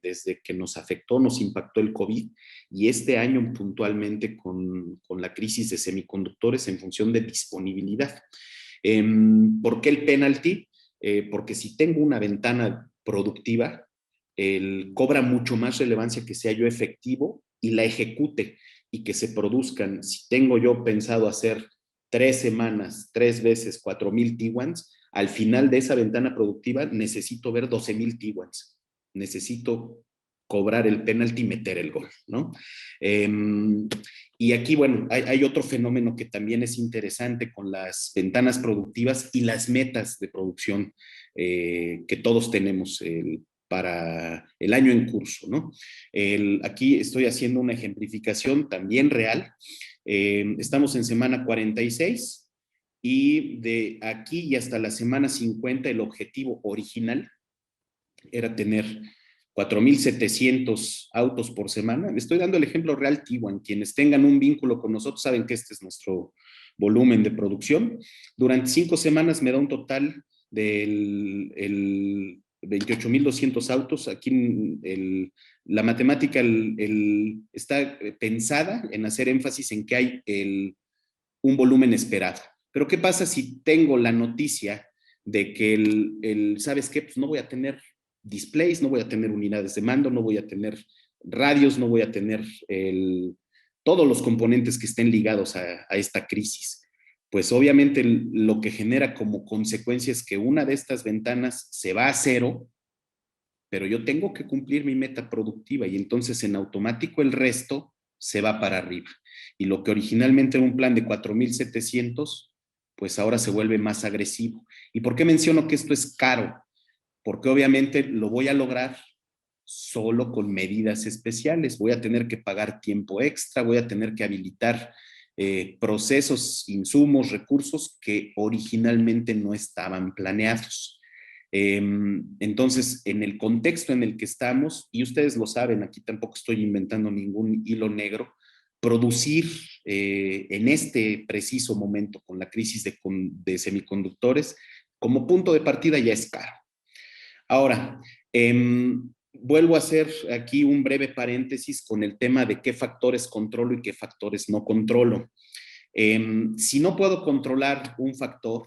desde que nos afectó, nos impactó el COVID, y este año puntualmente con la crisis de semiconductores en función de disponibilidad. ¿Por qué el penalty? Porque si tengo una ventana productiva, cobra mucho más relevancia que sea yo efectivo y la ejecute y que se produzcan. Si tengo yo pensado hacer 3 semanas, 3 veces 4,000 T1s, al final de esa ventana productiva necesito ver 12,000 T1s. Necesito cobrar el penalti y meter el gol, ¿no? Y aquí, bueno, hay otro fenómeno que también es interesante con las ventanas productivas y las metas de producción que todos tenemos para el año en curso, ¿no? Aquí estoy haciendo una ejemplificación también real. Estamos en semana 46 y de aquí y hasta la semana 50 el objetivo original era tener 4,700 autos por semana. Le estoy dando el ejemplo real, Tiwan. Quienes tengan un vínculo con nosotros saben que este es nuestro volumen de producción. Durante 5 semanas me da un total del 28,200 autos. Aquí la matemática está pensada en hacer énfasis en que hay un volumen esperado. Pero ¿qué pasa si tengo la noticia de que ¿sabes qué? Pues no voy a tener displays, no voy a tener unidades de mando, no voy a tener radios, no voy a tener todos los componentes que estén ligados a esta crisis. Pues obviamente lo que genera como consecuencia es que una de estas ventanas se va a cero, pero yo tengo que cumplir mi meta productiva y entonces en automático el resto se va para arriba. Y lo que originalmente era un plan de 4,700, pues ahora se vuelve más agresivo. ¿Y por qué menciono que esto es caro? Porque obviamente lo voy a lograr solo con medidas especiales. Voy a tener que pagar tiempo extra, voy a tener que habilitar procesos, insumos, recursos que originalmente no estaban planeados. Entonces, en el contexto en el que estamos, y ustedes lo saben, aquí tampoco estoy inventando ningún hilo negro, producir en este preciso momento con la crisis de semiconductores, como punto de partida ya es caro. Ahora, vuelvo a hacer aquí un breve paréntesis con el tema de qué factores controlo y qué factores no controlo. Si no puedo controlar un factor,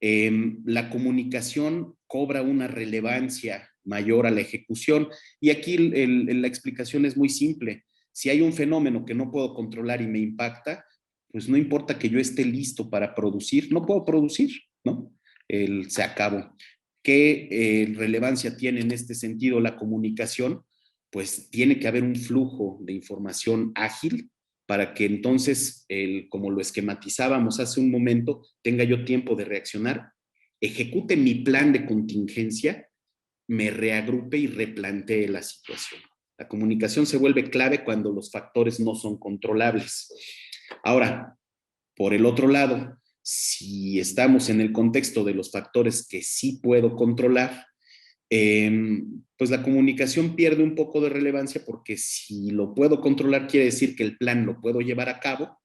la comunicación cobra una relevancia mayor a la ejecución. Y aquí la explicación es muy simple. Si hay un fenómeno que no puedo controlar y me impacta, pues no importa que yo esté listo para producir, no puedo producir, ¿no? Se acabó. ¿Qué relevancia tiene en este sentido la comunicación? Pues tiene que haber un flujo de información ágil para que entonces, como lo esquematizábamos hace un momento, tenga yo tiempo de reaccionar, ejecute mi plan de contingencia, me reagrupe y replantee la situación. La comunicación se vuelve clave cuando los factores no son controlables. Ahora, por el otro lado, si estamos en el contexto de los factores que sí puedo controlar, pues la comunicación pierde un poco de relevancia porque si lo puedo controlar quiere decir que el plan lo puedo llevar a cabo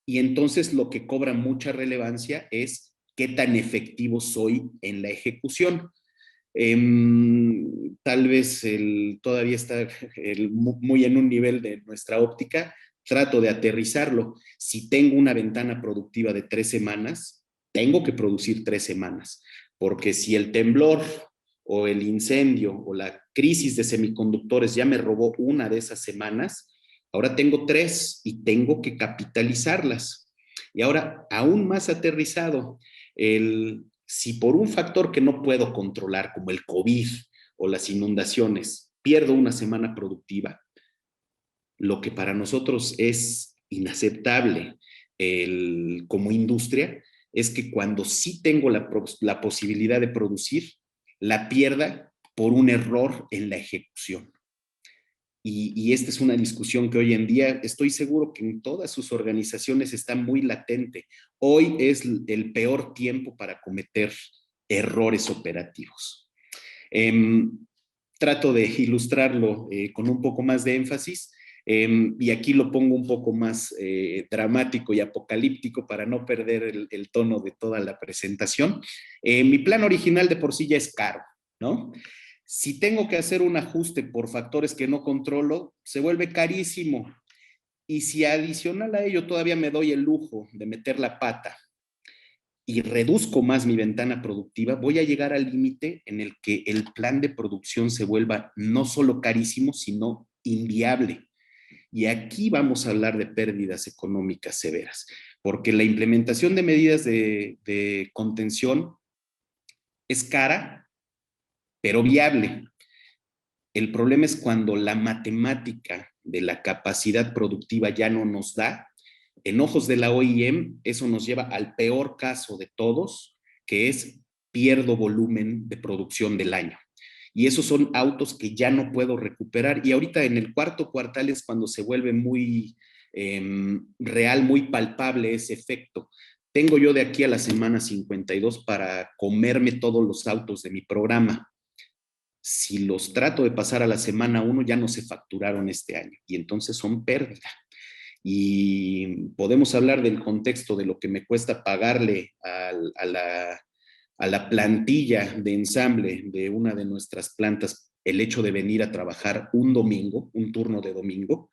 y entonces lo que cobra mucha relevancia es qué tan efectivo soy en la ejecución. Tal vez todavía está muy en un nivel de nuestra óptica, trato de aterrizarlo. Si tengo una ventana productiva de 3 semanas, tengo que producir 3 semanas, porque si el temblor o el incendio o la crisis de semiconductores ya me robó una de esas semanas, ahora tengo 3 y tengo que capitalizarlas. Y ahora, aún más aterrizado, si por un factor que no puedo controlar, como el COVID o las inundaciones, pierdo una semana productiva, lo que para nosotros es inaceptable como industria es que cuando sí tengo la posibilidad de producir, la pierda por un error en la ejecución. Y esta es una discusión que hoy en día estoy seguro que en todas sus organizaciones está muy latente. Hoy es el peor tiempo para cometer errores operativos. Trato de ilustrarlo con un poco más de énfasis y aquí lo pongo un poco más dramático y apocalíptico para no perder el tono de toda la presentación. Mi plan original de por sí ya es caro, ¿no? Si tengo que hacer un ajuste por factores que no controlo, se vuelve carísimo. Y si adicional a ello todavía me doy el lujo de meter la pata y reduzco más mi ventana productiva, voy a llegar al límite en el que el plan de producción se vuelva no solo carísimo, sino inviable. Y aquí vamos a hablar de pérdidas económicas severas, porque la implementación de medidas de contención es cara, pero viable. El problema es cuando la matemática de la capacidad productiva ya no nos da. En ojos de la OIM, eso nos lleva al peor caso de todos, que es pierdo volumen de producción del año. Y esos son autos que ya no puedo recuperar. Y ahorita en el cuarto cuartal es cuando se vuelve muy real, muy palpable ese efecto. Tengo yo de aquí a la semana 52 para comerme todos los autos de mi programa. Si los trato de pasar a la semana 1, ya no se facturaron este año y entonces son pérdida. Y podemos hablar del contexto de lo que me cuesta pagarle a la plantilla de ensamble de una de nuestras plantas el hecho de venir a trabajar un domingo, un turno de domingo.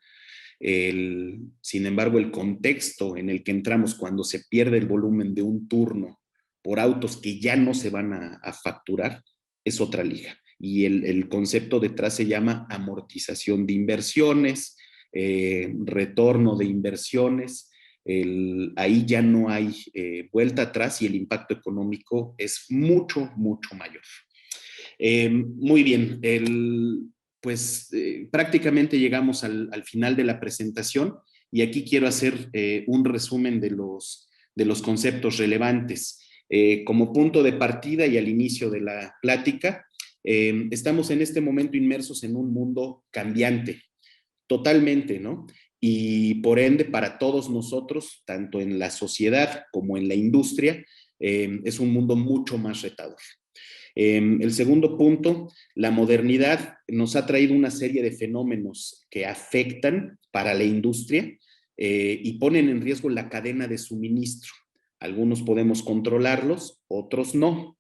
Sin embargo, el contexto en el que entramos cuando se pierde el volumen de un turno por autos que ya no se van a facturar es otra liga. Y el concepto detrás se llama amortización de inversiones, retorno de inversiones. Ahí ya no hay vuelta atrás y el impacto económico es mucho, mucho mayor. Muy bien, pues prácticamente llegamos al final de la presentación y aquí quiero hacer un resumen de los conceptos relevantes. Como punto de partida y al inicio de la plática, estamos en este momento inmersos en un mundo cambiante, totalmente, ¿no? Y por ende, para todos nosotros, tanto en la sociedad como en la industria, es un mundo mucho más retador. El segundo punto, la modernidad nos ha traído una serie de fenómenos que afectan para la industria y ponen en riesgo la cadena de suministro. Algunos podemos controlarlos, otros no.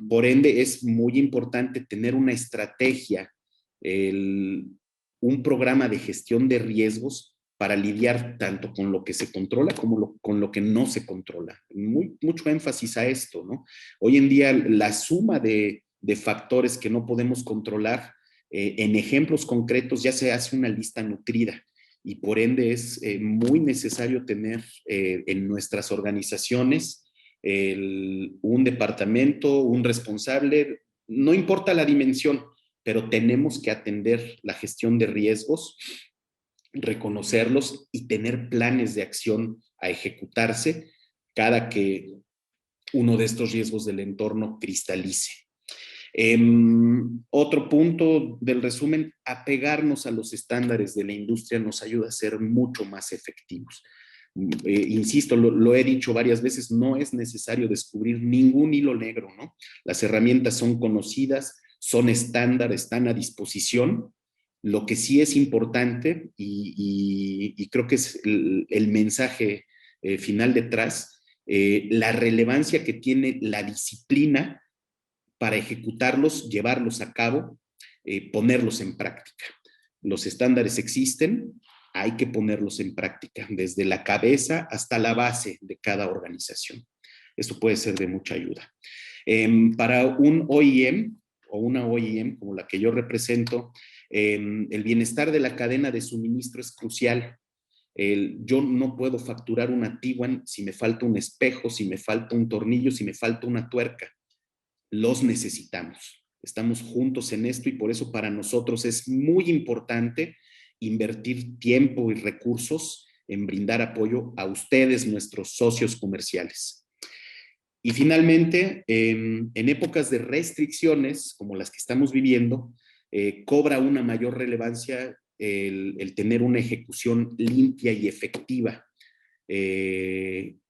Por ende, es muy importante tener una estrategia, un programa de gestión de riesgos para lidiar tanto con lo que se controla como con lo que no se controla. Mucho énfasis a esto, ¿no? Hoy en día la suma de factores que no podemos controlar, en ejemplos concretos ya se hace una lista nutrida y por ende es muy necesario tener en nuestras organizaciones un departamento, un responsable, no importa la dimensión, pero tenemos que atender la gestión de riesgos, reconocerlos y tener planes de acción a ejecutarse cada que uno de estos riesgos del entorno cristalice. Otro punto del resumen, apegarnos a los estándares de la industria nos ayuda a ser mucho más efectivos. Insisto, lo he dicho varias veces, no es necesario descubrir ningún hilo negro, ¿no? Las herramientas son conocidas, son estándar, están a disposición. Lo que sí es importante, y creo que es el mensaje final detrás, la relevancia que tiene la disciplina para ejecutarlos, llevarlos a cabo, ponerlos en práctica. Los estándares existen, hay que ponerlos en práctica, desde la cabeza hasta la base de cada organización. Esto puede ser de mucha ayuda. Para un OEM o una OEM como la que yo represento, el bienestar de la cadena de suministro es crucial. Yo no puedo facturar una Tiguan si me falta un espejo, si me falta un tornillo, si me falta una tuerca. Los necesitamos. Estamos juntos en esto y por eso para nosotros es muy importante invertir tiempo y recursos en brindar apoyo a ustedes, nuestros socios comerciales. Y finalmente, en épocas de restricciones como las que estamos viviendo, cobra una mayor relevancia el tener una ejecución limpia y efectiva.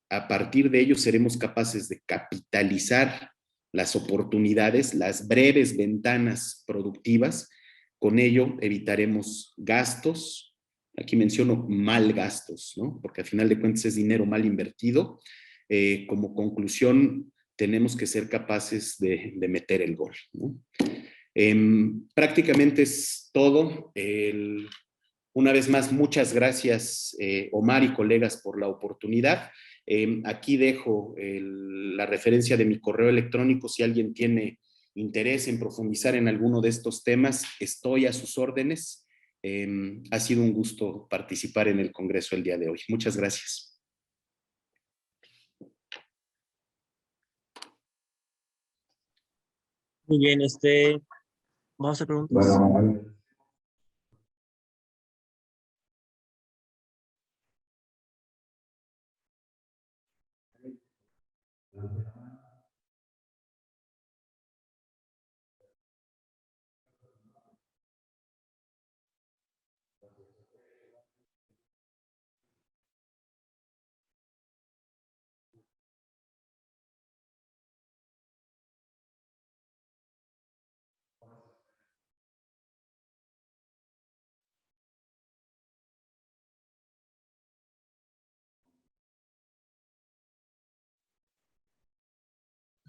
A partir de ello seremos capaces de capitalizar las oportunidades, las breves ventanas productivas. Con ello evitaremos gastos. Aquí menciono mal gastos, ¿no? Porque al final de cuentas es dinero mal invertido. Como conclusión, tenemos que ser capaces de meter el gol, ¿no? Prácticamente es todo. Una vez más, muchas gracias, Omar y colegas, por la oportunidad. Aquí dejo la referencia de mi correo electrónico. Si alguien tiene interés en profundizar en alguno de estos temas, estoy a sus órdenes. Ha sido un gusto participar en el Congreso el día de hoy. Muchas gracias. Muy bien, Vamos a hacer preguntas. Bueno,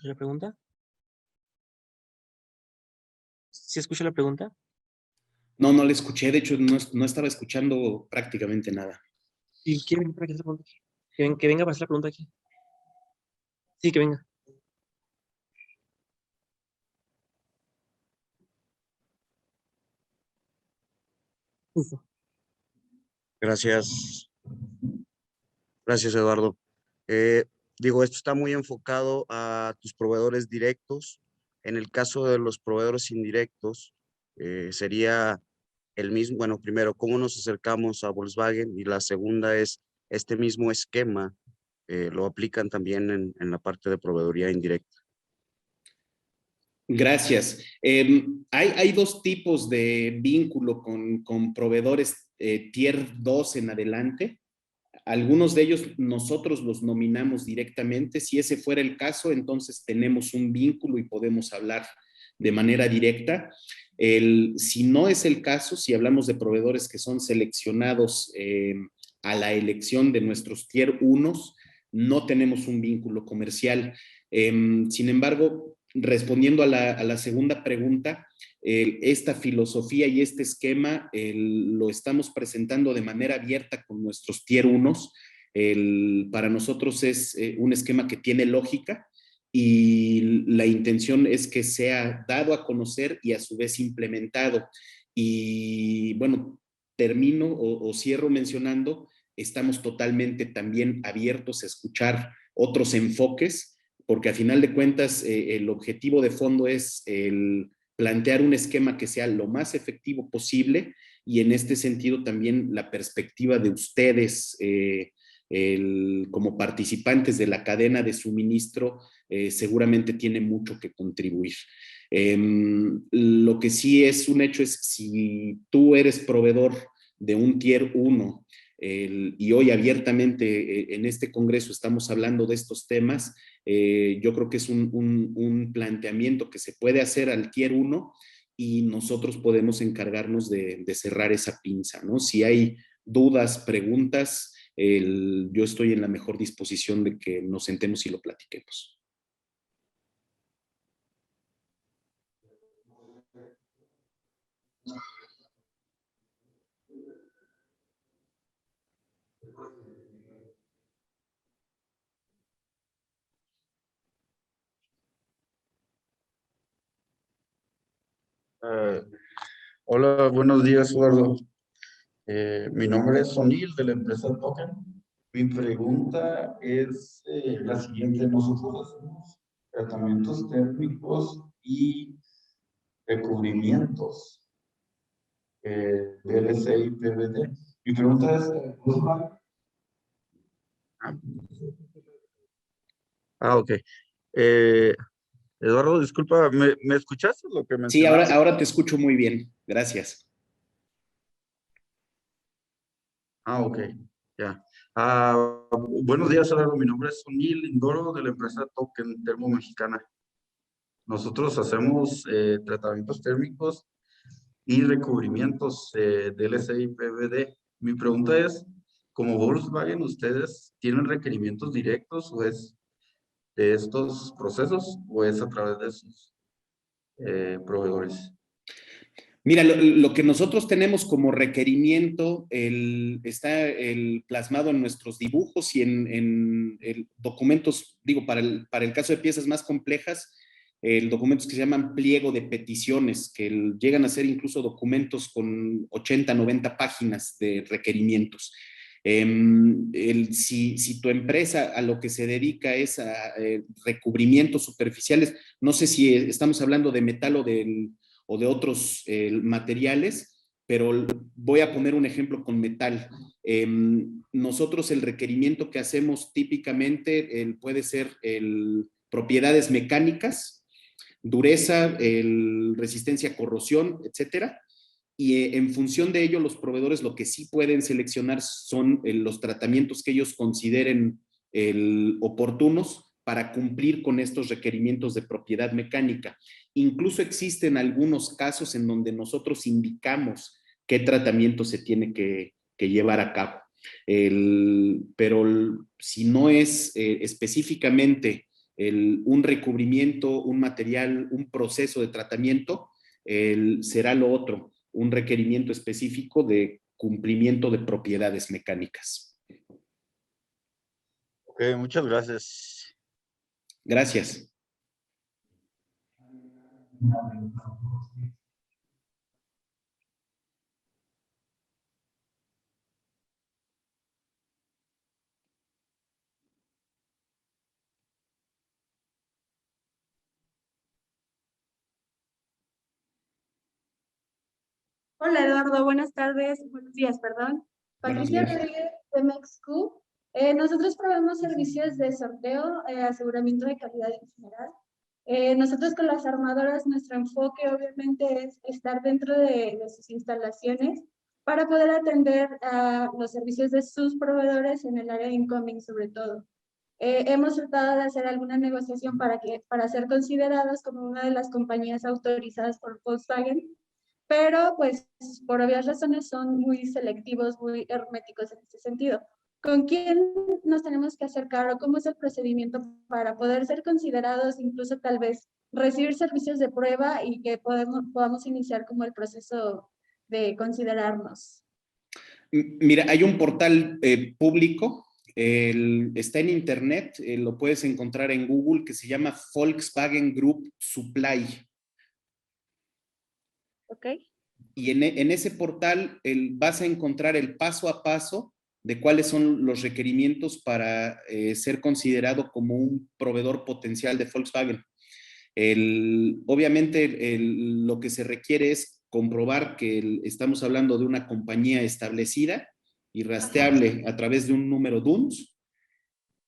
¿La pregunta? ¿Sí escucha la pregunta? No, no le escuché, de hecho no estaba escuchando prácticamente nada. ¿Y quiere venir para que hacer la pregunta aquí? Que venga para hacer la pregunta aquí. Sí, que venga. Justo. gracias, gracias Eduardo. Digo, esto está muy enfocado a tus proveedores directos. En el caso de los proveedores indirectos, sería el mismo, bueno, primero, ¿cómo nos acercamos a Volkswagen? Y la segunda es, este mismo esquema, lo aplican también en la parte de proveeduría indirecta. Gracias. Hay dos tipos de vínculo con proveedores Tier 2 en adelante. Algunos de ellos nosotros los nominamos directamente. Si ese fuera el caso, entonces tenemos un vínculo y podemos hablar de manera directa. Si no es el caso, si hablamos de proveedores que son seleccionados a la elección de nuestros Tier 1, no tenemos un vínculo comercial. Sin embargo, respondiendo a la segunda pregunta, esta filosofía y este esquema lo estamos presentando de manera abierta con nuestros Tier 1. Para nosotros es un esquema que tiene lógica y la intención es que sea dado a conocer y a su vez implementado. Y bueno, termino o cierro mencionando, estamos totalmente también abiertos a escuchar otros enfoques, porque a final de cuentas el objetivo de fondo es el plantear un esquema que sea lo más efectivo posible y en este sentido también la perspectiva de ustedes como participantes de la cadena de suministro seguramente tiene mucho que contribuir. Lo que sí es un hecho es si tú eres proveedor de un Tier 1 y hoy abiertamente en este congreso estamos hablando de estos temas, yo creo que es un planteamiento que se puede hacer al Tier 1 y nosotros podemos encargarnos de cerrar esa pinza, ¿no? Si hay dudas, preguntas, yo estoy en la mejor disposición de que nos sentemos y lo platiquemos. Eh, Hola, buenos días, Eduardo. Mi nombre es Sonil de la empresa Token. Mi pregunta es la siguiente. Nosotros hacemos tratamientos térmicos y recubrimientos PLC y PVD. Mi pregunta es, ok. Eh, Eduardo, disculpa, ¿me escuchaste lo que Sí, mencionaste? ahora te escucho muy bien. Gracias. Ok, ya. Buenos días, Eduardo. Mi nombre es Sunil Lindoro de la empresa Token Termo Mexicana. Nosotros hacemos tratamientos térmicos y recubrimientos de LC y PVD. Mi pregunta es, como Volkswagen, ¿ustedes tienen requerimientos directos o es de estos procesos o es a través de sus proveedores? Mira, lo que nosotros tenemos como requerimiento está plasmado en nuestros dibujos y en documentos, digo, para el caso de piezas más complejas, documentos que se llaman pliego de peticiones, que llegan a ser incluso documentos con 80, 90 páginas de requerimientos. Si tu empresa a lo que se dedica es a recubrimientos superficiales, no sé si estamos hablando de metal o de otros materiales, pero voy a poner un ejemplo con metal. Nosotros el requerimiento que hacemos típicamente puede ser propiedades mecánicas, dureza, resistencia a corrosión, etcétera. Y en función de ello, los proveedores lo que sí pueden seleccionar son los tratamientos que ellos consideren oportunos para cumplir con estos requerimientos de propiedad mecánica. Incluso existen algunos casos en donde nosotros indicamos qué tratamiento se tiene que llevar a cabo. Pero si no es específicamente un recubrimiento, un material, un proceso de tratamiento, será lo otro, un requerimiento específico de cumplimiento de propiedades mecánicas. Ok, muchas gracias. Gracias. Hola Eduardo, buenas tardes, buenos días, perdón. Buenos Patricia días. Rodríguez de Mexcu. Nosotros proveemos servicios de sorteo, aseguramiento de calidad en general. Nosotros con las armadoras, nuestro enfoque obviamente es estar dentro de sus instalaciones para poder atender a los servicios de sus proveedores en el área incoming sobre todo. Hemos tratado de hacer alguna negociación para ser considerados como una de las compañías autorizadas por Volkswagen, pero pues por obvias razones son muy selectivos, muy herméticos en este sentido. ¿Con quién nos tenemos que acercar o cómo es el procedimiento para poder ser considerados, incluso tal vez recibir servicios de prueba y que podamos iniciar como el proceso de considerarnos? Mira, hay un portal público, está en internet, lo puedes encontrar en Google, que se llama Volkswagen Group Supply. ¿Ok? Y en ese portal vas a encontrar el paso a paso de cuáles son los requerimientos para ser considerado como un proveedor potencial de Volkswagen. Obviamente lo que se requiere es comprobar que estamos hablando de una compañía establecida y rastreable a través de un número DUNS,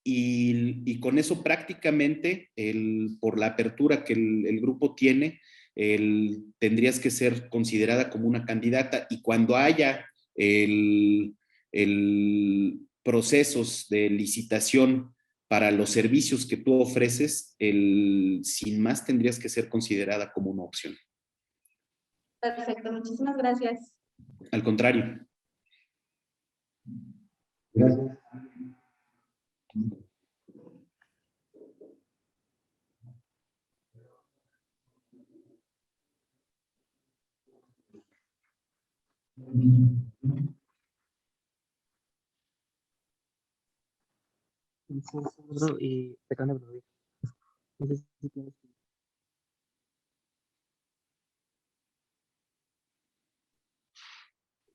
y con eso prácticamente, por la apertura que el grupo tiene, tendrías que ser considerada como una candidata, y cuando haya procesos de licitación para los servicios que tú ofreces, sin más tendrías que ser considerada como una opción. Perfecto, muchísimas gracias. Al contrario. Gracias. Y te acaban de aplaudir. No sé si tienes que-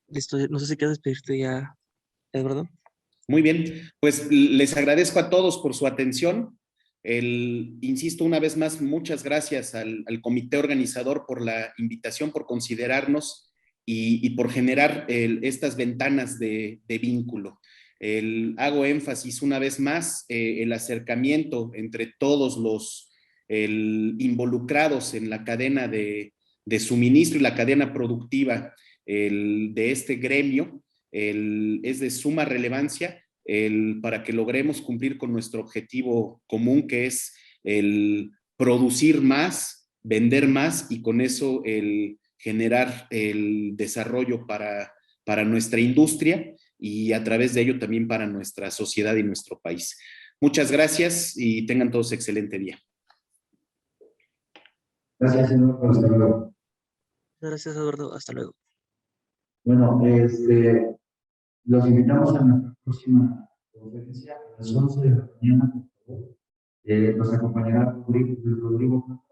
Listo, no sé si quieres despedirte ya, Eduardo. Muy bien, pues les agradezco a todos por su atención. Insisto una vez más, muchas gracias al comité organizador por la invitación, por considerarnos y por generar estas ventanas de vínculo. Hago énfasis una vez más, el acercamiento entre todos los involucrados en la cadena de suministro y la cadena productiva de este gremio es de suma relevancia para que logremos cumplir con nuestro objetivo común, que es el producir más, vender más, y con eso generar el desarrollo para nuestra industria, y a través de ello también para nuestra sociedad y nuestro país. Muchas gracias y tengan todos excelente día. Gracias, señor. Hasta luego. Gracias, Eduardo. Hasta luego. Bueno, los invitamos a nuestra próxima conferencia a las 11 de la mañana, por favor. Nos acompañará Rodrigo